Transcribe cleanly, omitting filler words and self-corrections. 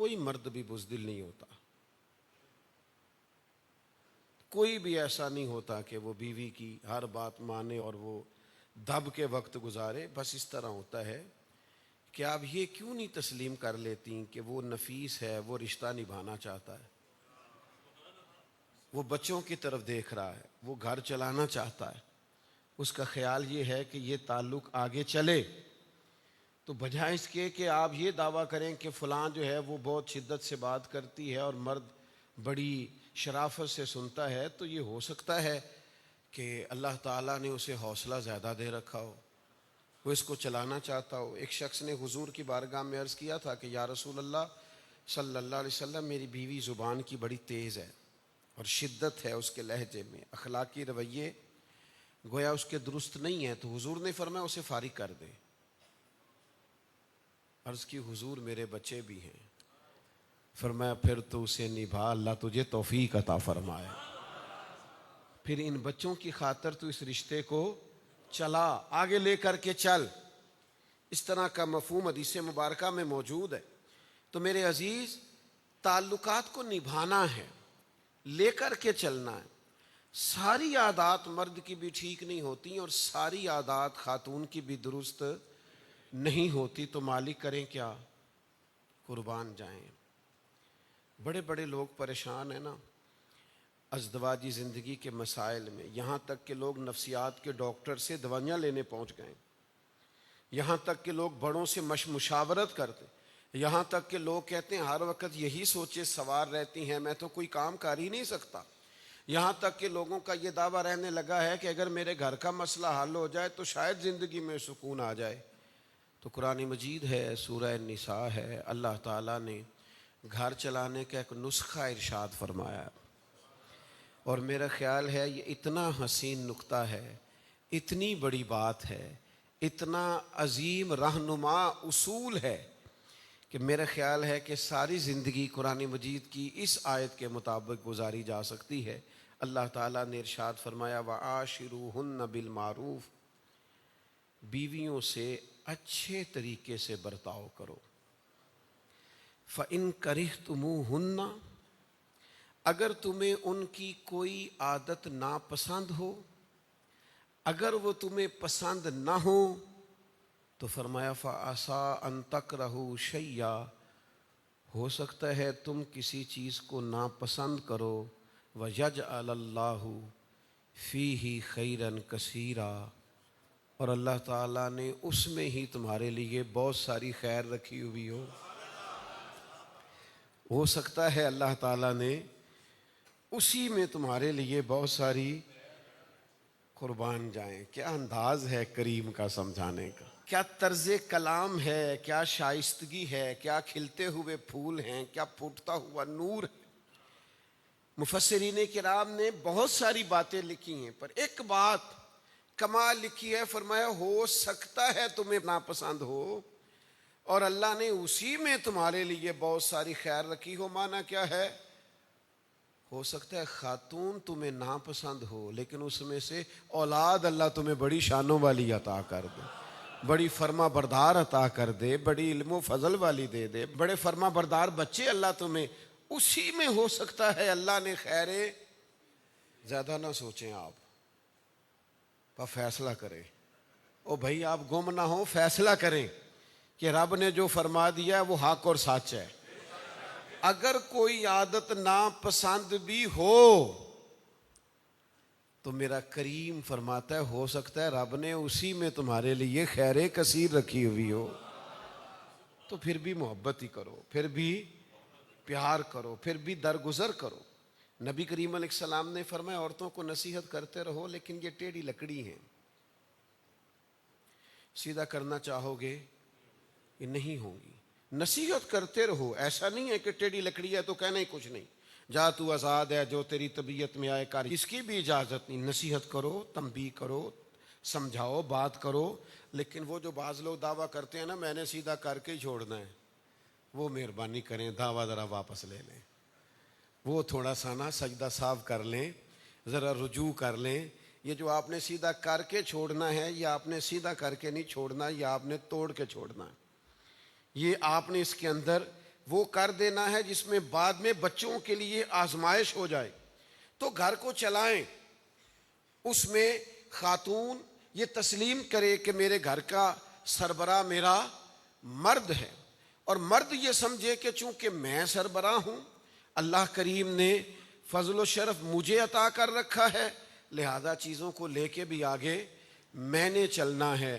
کوئی مرد بھی بزدل نہیں ہوتا، کوئی بھی ایسا نہیں ہوتا کہ وہ بیوی کی ہر بات مانے اور وہ دب کے وقت گزارے. بس اس طرح ہوتا ہے کہ آپ یہ کیوں نہیں تسلیم کر لیتی کہ وہ نفیس ہے، وہ رشتہ نبھانا چاہتا ہے، وہ بچوں کی طرف دیکھ رہا ہے، وہ گھر چلانا چاہتا ہے، اس کا خیال یہ ہے کہ یہ تعلق آگے چلے. تو بجائے اس کے کہ آپ یہ دعویٰ کریں کہ فلاں جو ہے وہ بہت شدت سے بات کرتی ہے اور مرد بڑی شرافت سے سنتا ہے، تو یہ ہو سکتا ہے کہ اللہ تعالیٰ نے اسے حوصلہ زیادہ دے رکھا ہو، وہ اس کو چلانا چاہتا ہو. ایک شخص نے حضور کی بارگاہ میں عرض کیا تھا کہ یا رسول اللہ صلی اللہ علیہ وسلم، میری بیوی زبان کی بڑی تیز ہے اور شدت ہے اس کے لہجے میں، اخلاقی رویے گویا اس کے درست نہیں ہے. تو حضور نے فرمایا اسے فارغ کر دے. عرض کی حضور میرے بچے بھی ہیں. فرمایا پھر تو اسے نبھا، اللہ تجھے توفیق عطا فرمائے. پھر ان بچوں کی خاطر تو اس رشتے کو چلا، آگے لے کر کے چل. اس طرح کا مفہوم حدیث مبارکہ میں موجود ہے. تو میرے عزیز، تعلقات کو نبھانا ہے، لے کر کے چلنا ہے. ساری عادات مرد کی بھی ٹھیک نہیں ہوتی اور ساری عادات خاتون کی بھی درست نہیں ہوتی. تو مالک کریں کیا؟ قربان جائیں. بڑے بڑے لوگ پریشان ہیں نا ازدواجی زندگی کے مسائل میں، یہاں تک کہ لوگ نفسیات کے ڈاکٹر سے دوائیاں لینے پہنچ گئے، یہاں تک کہ لوگ بڑوں سے مشاورت کرتے، یہاں تک کہ لوگ کہتے ہیں ہر وقت یہی سوچیں سوار رہتی ہیں میں تو کوئی کام کر ہی نہیں سکتا. یہاں تک کہ لوگوں کا یہ دعویٰ رہنے لگا ہے کہ اگر میرے گھر کا مسئلہ حل ہو جائے تو شاید زندگی میں سکون آ جائے. تو قرآن مجید ہے، سورہ النساء ہے، اللہ تعالیٰ نے گھر چلانے کا ایک نسخہ ارشاد فرمایا. اور میرا خیال ہے یہ اتنا حسین نقطہ ہے، اتنی بڑی بات ہے، اتنا عظیم رہنما اصول ہے کہ میرا خیال ہے کہ ساری زندگی قرآن مجید کی اس آیت کے مطابق گزاری جا سکتی ہے. اللہ تعالیٰ نے ارشاد فرمایا وَعَاشِرُوهُنَّ بِالْمَعْرُوفِ، بیویوں سے اچھے طریقے سے برتاؤ کرو. فَإِن كَرِهْتُمُوهُنَّ، اگر تمہیں ان کی کوئی عادت ناپسند ہو، اگر وہ تمہیں پسند نہ ہو، تو فرمایا فَعَسَىٰ أَن تَكْرَهُوا شَيْئًا، ہو سکتا ہے تم کسی چیز کو ناپسند کرو، وَيَجْعَلَ اللَّهُ فِيهِ خَيْرًا كَثِيرًا، اور اللہ تعالیٰ نے اس میں ہی تمہارے لیے بہت ساری خیر رکھی ہوئی ہو سکتا ہے اللہ تعالیٰ نے اسی میں تمہارے لیے بہت ساری. قربان جائیں، کیا انداز ہے کریم کا سمجھانے کا، کیا طرز کلام ہے، کیا شائستگی ہے، کیا کھلتے ہوئے پھول ہیں، کیا پھوٹتا ہوا نور ہے. مفسرین کرام نے بہت ساری باتیں لکھی ہیں، پر ایک بات کمال لکھی ہے، فرمایا ہو سکتا ہے تمہیں ناپسند ہو اور اللہ نے اسی میں تمہارے لیے بہت ساری خیر رکھی ہو. معنی کیا ہے؟ ہو سکتا ہے خاتون تمہیں ناپسند ہو لیکن اس میں سے اولاد اللہ تمہیں بڑی شانوں والی عطا کر دے، بڑی فرما بردار عطا کر دے، بڑی علم و فضل والی دے دے، بڑے فرما بردار بچے اللہ تمہیں اسی میں. ہو سکتا ہے اللہ نے خیریں. زیادہ نہ سوچیں، آپ فیصلہ کریں. او بھائی آپ گم نہ ہو، فیصلہ کریں کہ رب نے جو فرما دیا ہے وہ حق اور سچ ہے. اگر کوئی عادت ناپسند بھی ہو تو میرا کریم فرماتا ہے ہو سکتا ہے رب نے اسی میں تمہارے لیے خیر کثیر رکھی ہوئی ہو. تو پھر بھی محبت ہی کرو، پھر بھی پیار کرو، پھر بھی درگزر کرو. نبی کریم علیہ السلام نے فرمایا عورتوں کو نصیحت کرتے رہو لیکن یہ ٹیڑھی لکڑی ہیں، سیدھا کرنا چاہو گے یہ نہیں ہوں گی. نصیحت کرتے رہو، ایسا نہیں ہے کہ ٹیڑھی لکڑی ہے تو کہنا ہی کچھ نہیں، جا تو آزاد ہے، جو تیری طبیعت میں آئے کر، اس کی بھی اجازت نہیں. نصیحت کرو، تنبیہ کرو، سمجھاؤ، بات کرو. لیکن وہ جو بعض لوگ دعویٰ کرتے ہیں نا میں نے سیدھا کر کے ہی چھوڑنا ہے، وہ مہربانی کریں دعویٰ ذرا واپس لے لیں. وہ تھوڑا سا نا سجدہ صاف کر لیں، ذرا رجوع کر لیں. یہ جو آپ نے سیدھا کر کے چھوڑنا ہے یا آپ نے سیدھا کر کے نہیں چھوڑنا، یا آپ نے توڑ کے چھوڑنا ہے. یہ آپ نے اس کے اندر وہ کر دینا ہے جس میں بعد میں بچوں کے لیے آزمائش ہو جائے. تو گھر کو چلائیں، اس میں خاتون یہ تسلیم کرے کہ میرے گھر کا سربراہ میرا مرد ہے، اور مرد یہ سمجھے کہ چونکہ میں سربراہ ہوں، اللہ کریم نے فضل و شرف مجھے عطا کر رکھا ہے، لہذا چیزوں کو لے کے بھی آگے میں نے چلنا ہے.